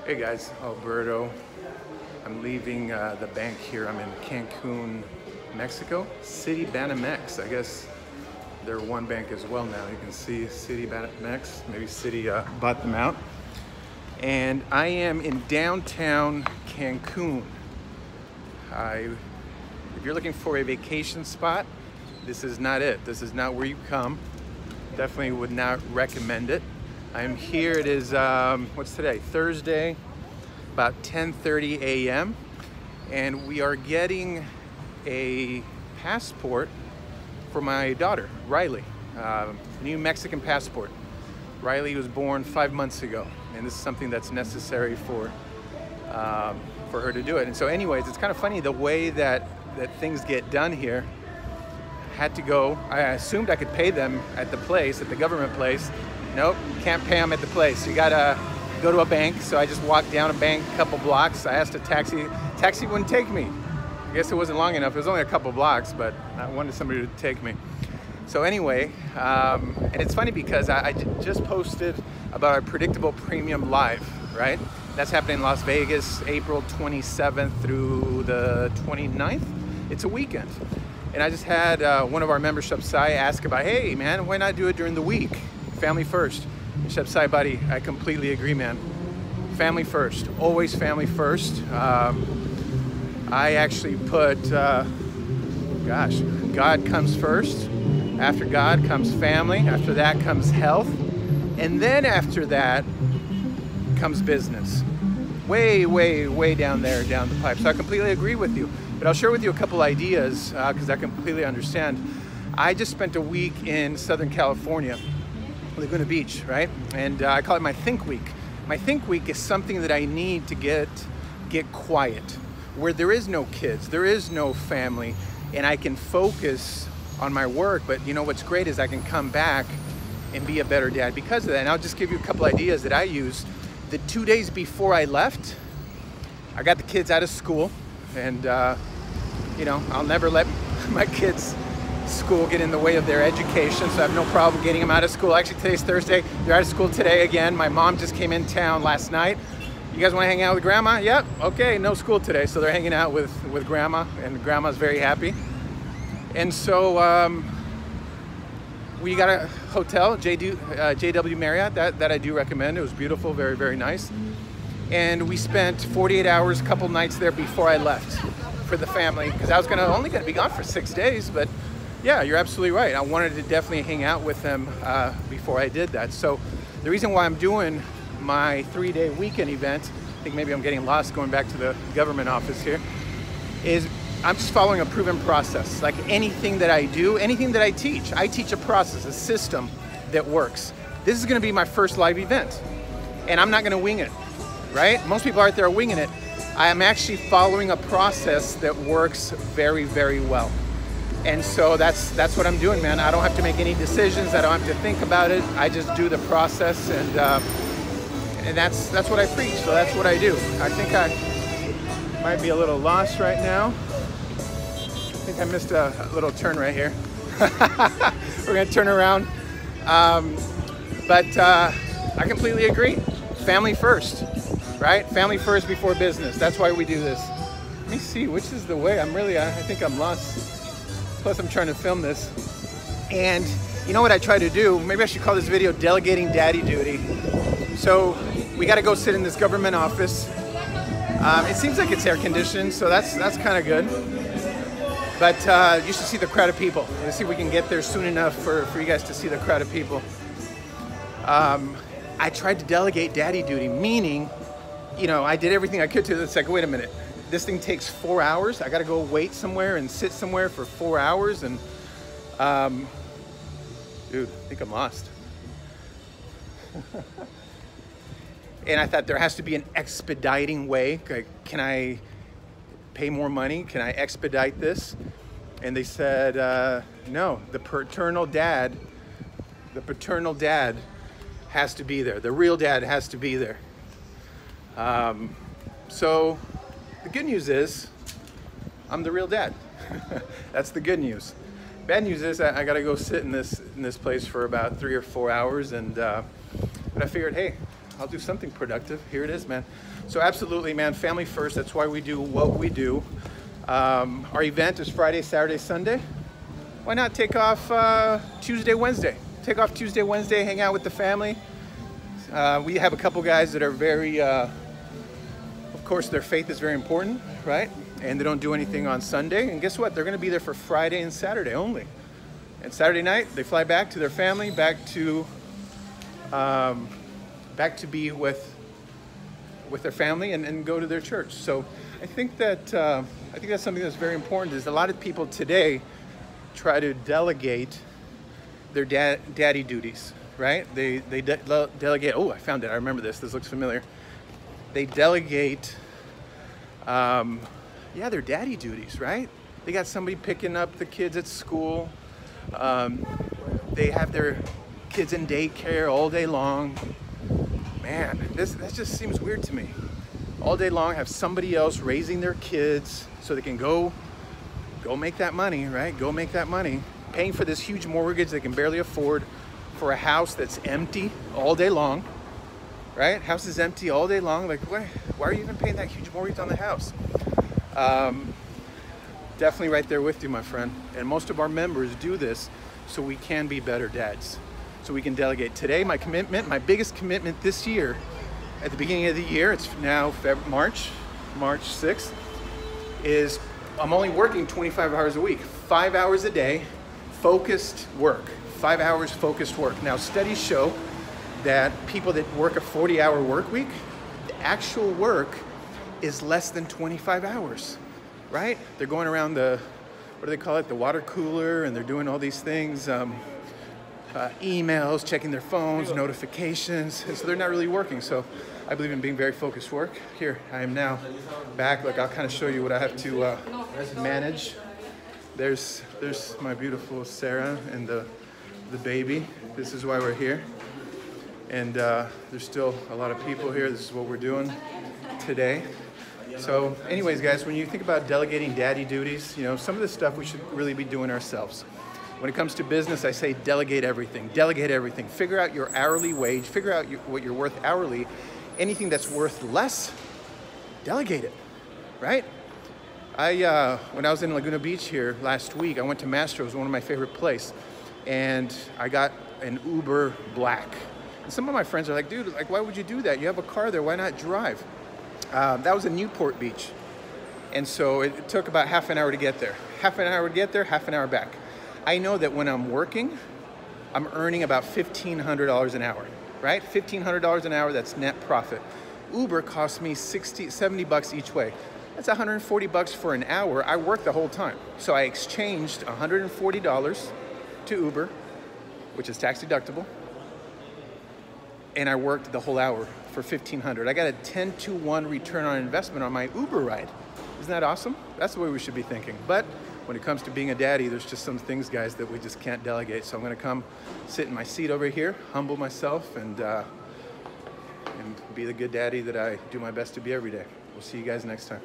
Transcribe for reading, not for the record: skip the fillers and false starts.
Hey guys, Alberto. I'm leaving the bank here. I'm in Cancun, Mexico. City Banamex. I guess they're one bank as well now. You can see City Banamex. Maybe City bought them out. And I am in downtown Cancun. If you're looking for a vacation spot, this is not it. This is not where you come. Definitely would not recommend it. I'm here, it is, what's today? Thursday, about 10:30 a.m. And we are getting a passport for my daughter, Riley. A new Mexican passport. Riley was born 5 months ago, and this is something that's necessary for her to do it. And so anyways, it's kind of funny the way that things get done here. Had to go, I assumed I could pay them at the place, at the government place. Nope, can't pay them at the place. You gotta go to a bank. So I just walked down a bank, a couple blocks. I asked a taxi. Taxi wouldn't take me. I guess it wasn't long enough. It was only a couple blocks, but I wanted somebody to take me. So anyway, and it's funny because I just posted about our predictable premium live, right? That's happening in Las Vegas, April 27th through the 29th. It's a weekend. And I just had one of our membership site ask about, hey man, why not do it during the week? Family first. Shep Sai buddy, I completely agree, man. Family first, always family first. I actually put, gosh, God comes first. After God comes family. After that comes health. And then after that comes business. Way, way, way down there, down the pipe. So I completely agree with you. But I'll share with you a couple ideas because I completely understand. I just spent a week in Southern California, Laguna Beach, right? And I call it my Think Week. My Think Week is something that I need to get quiet, where there is no kids, there is no family, and I can focus on my work. But you know what's great is I can come back and be a better dad because of that. And I'll just give you a couple ideas that I used. The 2 days before I left, I got the kids out of school, and you know, I'll never let my kids' school get in the way of their education, so I have no problem getting them out of school. Actually, today's Thursday. They're out of school today again. My mom just came in town last night. You guys want to hang out with grandma? Yep. Okay, no school today, so they're hanging out with grandma, and grandma's very happy. And so we got a hotel, JW Marriott, that I do recommend. It was beautiful, very, very nice. And we spent 48 hours, a couple nights there before I left for the family, because I was only gonna be gone for 6 days, but yeah, you're absolutely right. I wanted to definitely hang out with them before I did that. So the reason why I'm doing my 3-day weekend event, I think maybe I'm getting lost going back to the government office here, is I'm just following a proven process. Like anything that I do, anything that I teach a process, a system that works. This is gonna be my first live event, and I'm not gonna wing it, right? Most people out there are winging it. I am actually following a process that works very, very well. And so that's what I'm doing, man. I don't have to make any decisions. I don't have to think about it. I just do the process, and that's what I preach. So that's what I do. I think I might be a little lost right now. I think I missed a little turn right here. We're gonna turn around. But I completely agree. Family first, right? Family first before business. That's why we do this. Let me see, which is the way? I think I'm lost. Plus I'm trying to film this. And you know what I try to do? Maybe I should call this video Delegating Daddy Duty. So we gotta go sit in this government office. It seems like it's air conditioned, so that's kind of good. But you should see the crowd of people. Let's see if we can get there soon enough for you guys to see the crowd of people. I tried to delegate daddy duty, meaning, you know, I did everything I could to. It's like, wait a minute. This thing takes 4 hours. I got to go wait somewhere and sit somewhere for 4 hours. And dude, I think I'm lost. And I thought there has to be an expediting way. Like, can I pay more money? Can I expedite this? And they said, no, the paternal dad has to be there. The real dad has to be there. So the good news is I'm the real dad. That's the good news. Bad news is I got to go sit in this place for about 3 or 4 hours, and but I figured, hey, I'll do something productive. Here it is, man. So absolutely, man, family first. That's why we do what we do. Our event is Friday, Saturday, Sunday. Why not take off Tuesday, Wednesday? Take off Tuesday, Wednesday, hang out with the family. We have a couple guys that are very, of course, their faith is very important, right? And they don't do anything on Sunday. And guess what? They're gonna be there for Friday and Saturday only. And Saturday night, they fly back to their family, back to be with their family and go to their church. So I think that's something that's very important. Is a lot of people today try to delegate their daddy duties, right? They delegate. Oh, I found it. I remember this. This looks familiar. They delegate, yeah, their daddy duties, right? They got somebody picking up the kids at school. They have their kids in daycare all day long. Man, that just seems weird to me. All day long, have somebody else raising their kids so they can go make that money, right? Go make that money. Paying for this huge mortgage they can barely afford for a house that's empty all day long, right? House is empty all day long. Like, why are you even paying that huge mortgage on the house? Definitely right there with you, my friend. And most of our members do this so we can be better dads, so we can delegate. Today, my biggest commitment this year, at the beginning of the year, it's now March 6th, is I'm only working 25 hours a week, 5 hours a day, focused work, 5 hours focused work. Now, studies show that people that work a 40-hour work week, the actual work is less than 25 hours, right? They're going around the, what do they call it, the water cooler, and they're doing all these things, emails, checking their phones, notifications, and so they're not really working. So I believe in being very focused work. Here, I am now back. Look, I'll kind of show you what I have to manage. There's my beautiful Sarah and the baby. This is why we're here. And there's still a lot of people here. This is what we're doing today. So anyways, guys, when you think about delegating daddy duties, you know, some of this stuff we should really be doing ourselves. When it comes to business, I say delegate everything. Delegate everything. Figure out your hourly wage. Figure out what you're worth hourly. Anything that's worth less, delegate it, right? When I was in Laguna Beach here last week, I went to Mastro's, one of my favorite places, and I got an Uber Black. And some of my friends are like, dude, like, why would you do that? You have a car there, why not drive? That was in Newport Beach. And so it took about half an hour to get there. Half an hour to get there, half an hour back. I know that when I'm working, I'm earning about $1,500 an hour, right? $1,500 an hour, that's net profit. Uber costs me 60, 70 bucks each way. That's 140 bucks for an hour. I work the whole time. So I exchanged $140 to Uber, which is tax deductible, and I worked the whole hour for $1,500. I got a 10-to-1 return on investment on my Uber ride. Isn't that awesome? That's the way we should be thinking. But when it comes to being a daddy, there's just some things, guys, that we just can't delegate. So I'm gonna come sit in my seat over here, humble myself, and be the good daddy that I do my best to be every day. We'll see you guys next time.